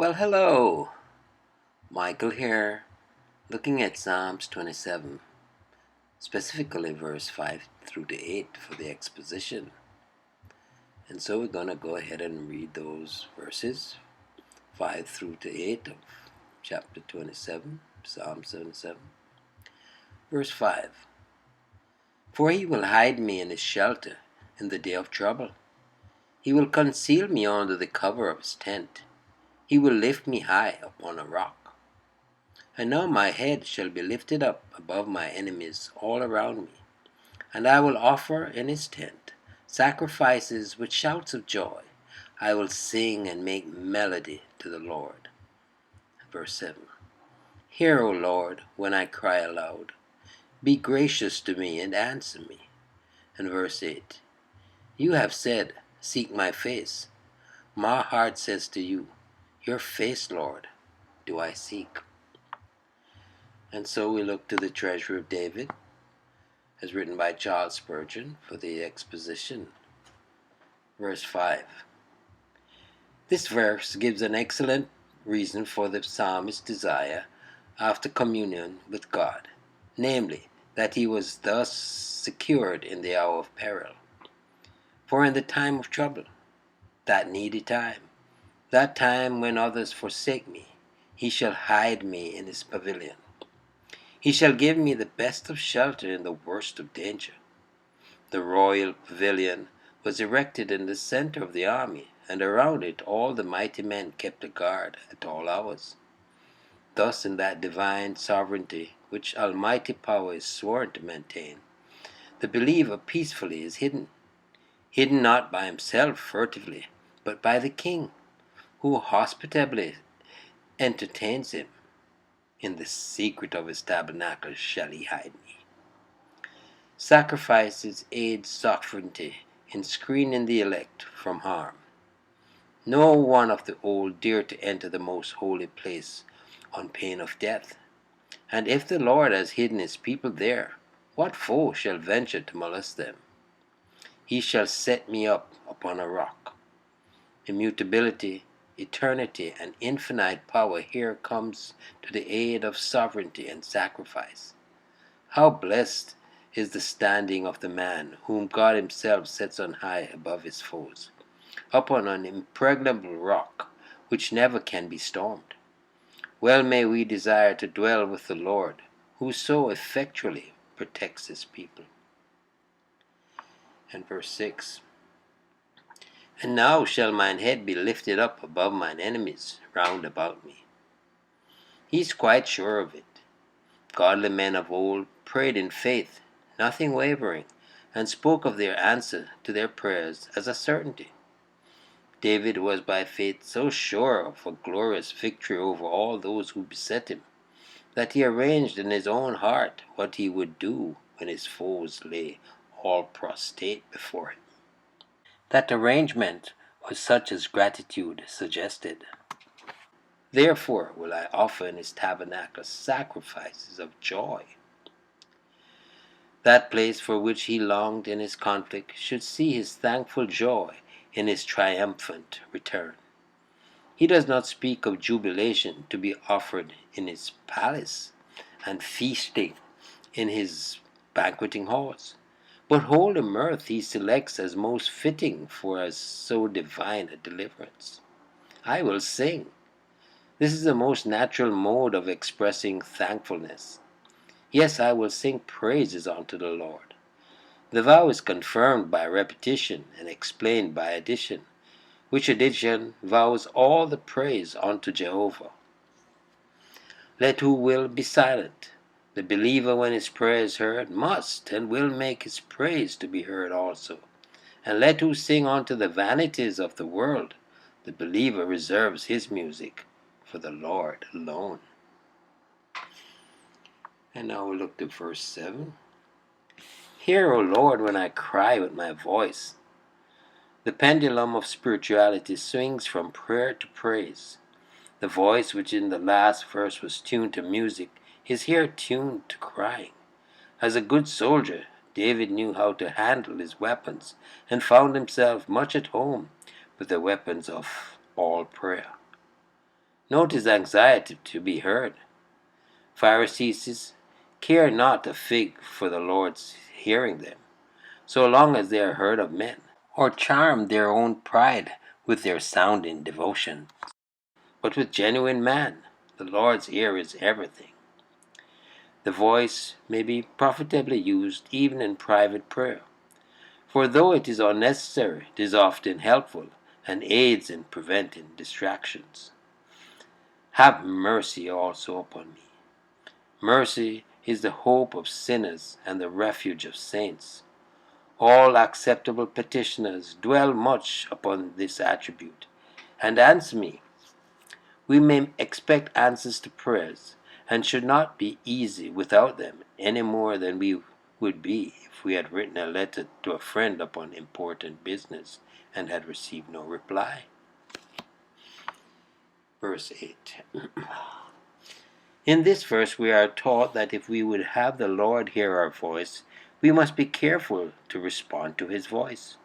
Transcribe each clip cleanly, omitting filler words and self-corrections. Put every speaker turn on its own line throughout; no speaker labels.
Well, hello. Michael here, looking at Psalms 27, specifically verse 5 through to 8 for the exposition. And so we're going to go ahead and read those verses, 5 through to 8 of chapter 27, Psalm 77. Verse 5. For he will hide me in his shelter in the day of trouble. He will conceal me under the cover of his tent. He will lift me high upon a rock. And now my head shall be lifted up above my enemies all around me, and I will offer in his tent sacrifices with shouts of joy. I will sing and make melody to the Lord. Verse 7. Hear, O Lord, when I cry aloud. Be gracious to me and answer me. And verse 8. You have said, seek my face. My heart says to you, your face, Lord, do I seek. And so we look to the Treasure of David, as written by Charles Spurgeon, for the exposition. Verse 5. This verse gives an excellent reason for the psalmist's desire after communion with God, namely, that he was thus secured in the hour of peril. For in the time of trouble, that needy time, that time when others forsake me, he shall hide me in his pavilion. He shall give me the best of shelter in the worst of danger. The royal pavilion was erected in the center of the army, and around it all the mighty men kept a guard at all hours. Thus in that divine sovereignty which almighty power is sworn to maintain, the believer peacefully is hidden not by himself furtively, but by the King, who hospitably entertains him. In the secret of his tabernacle shall he hide me. Sacrifices aid sovereignty in screening the elect from harm. No one of the old dared to enter the most holy place on pain of death. And if the Lord has hidden his people there, what foe shall venture to molest them? He shall set me up upon a rock. Immutability, eternity, and infinite power here comes to the aid of sovereignty and sacrifice. How blessed is the standing of the man whom God himself sets on high above his foes, upon an impregnable rock which never can be stormed. Well may we desire to dwell with the Lord, who so effectually protects his people. And verse 6. And now shall mine head be lifted up above mine enemies round about me. He's quite sure of it. Godly men of old prayed in faith, nothing wavering, and spoke of their answer to their prayers as a certainty. David was by faith so sure of a glorious victory over all those who beset him, that he arranged in his own heart what he would do when his foes lay all prostrate before him. That arrangement was such as gratitude suggested. Therefore will I offer in his tabernacle sacrifices of joy. That place for which he longed in his conflict should see his thankful joy in his triumphant return. He does not speak of jubilation to be offered in his palace and feasting in his banqueting halls, but holy mirth he selects as most fitting for so divine a deliverance. I will sing. This is the most natural mode of expressing thankfulness. Yes, I will sing praises unto the Lord. The vow is confirmed by repetition and explained by addition, which addition vows all the praise unto Jehovah. Let who will be silent. The believer, when his prayer is heard, must and will make his praise to be heard also. And let who sing unto the vanities of the world. The believer reserves his music for the Lord alone. And now we look to verse 7. Hear, O Lord, when I cry with my voice. The pendulum of spirituality swings from prayer to praise. The voice which in the last verse was tuned to music is here tuned to crying. As a good soldier, David knew how to handle his weapons and found himself much at home with the weapons of all prayer. Note his anxiety to be heard. Pharisees care not a fig for the Lord's hearing them, so long as they are heard of men, or charm their own pride with their sounding devotion. But with genuine man, the Lord's ear is everything. The voice may be profitably used even in private prayer, for though it is unnecessary, it is often helpful and aids in preventing distractions. Have mercy also upon me. Mercy is the hope of sinners and the refuge of saints. All acceptable petitioners dwell much upon this attribute. And answer me. We may expect answers to prayers, and should not be easy without them any more than we would be if we had written a letter to a friend upon important business and had received no reply. Verse 8. In this verse we are taught that if we would have the Lord hear our voice, we must be careful to respond to his voice.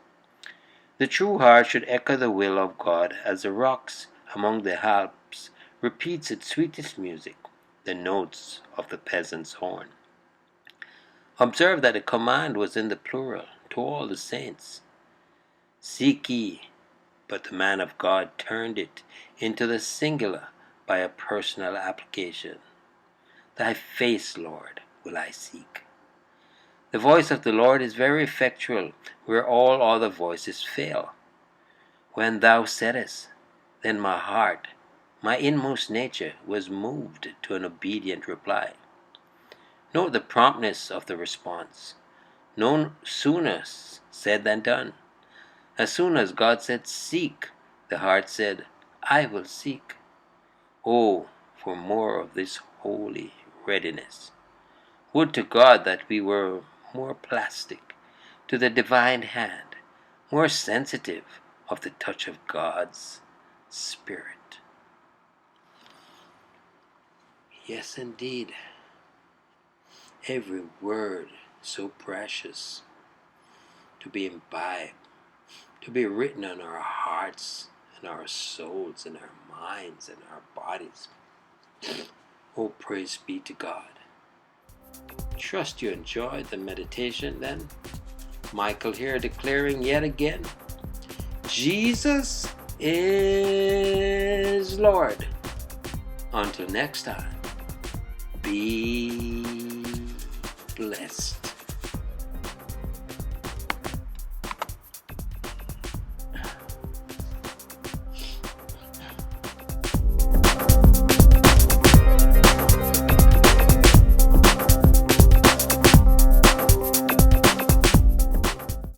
The true heart should echo the will of God as the rocks among the Alps repeats its sweetest music, the notes of the peasant's horn. Observe that the command was in the plural to all the saints. Seek ye, but the man of God turned it into the singular by a personal application. Thy face, Lord, will I seek. The voice of the Lord is very effectual where all other voices fail. When thou saidest, then my heart, my inmost nature, was moved to an obedient reply. Note the promptness of the response. No sooner said than done. As soon as God said, seek, the heart said, I will seek. Oh, for more of this holy readiness. Would to God that we were more plastic to the divine hand, more sensitive of the touch of God's Spirit. Yes, indeed. Every word so precious to be imbibed, to be written on our hearts and our souls and our minds and our bodies. Oh, praise be to God. Trust you enjoyed the meditation then. Michael here declaring yet again, Jesus is Lord. Until next time, be blessed.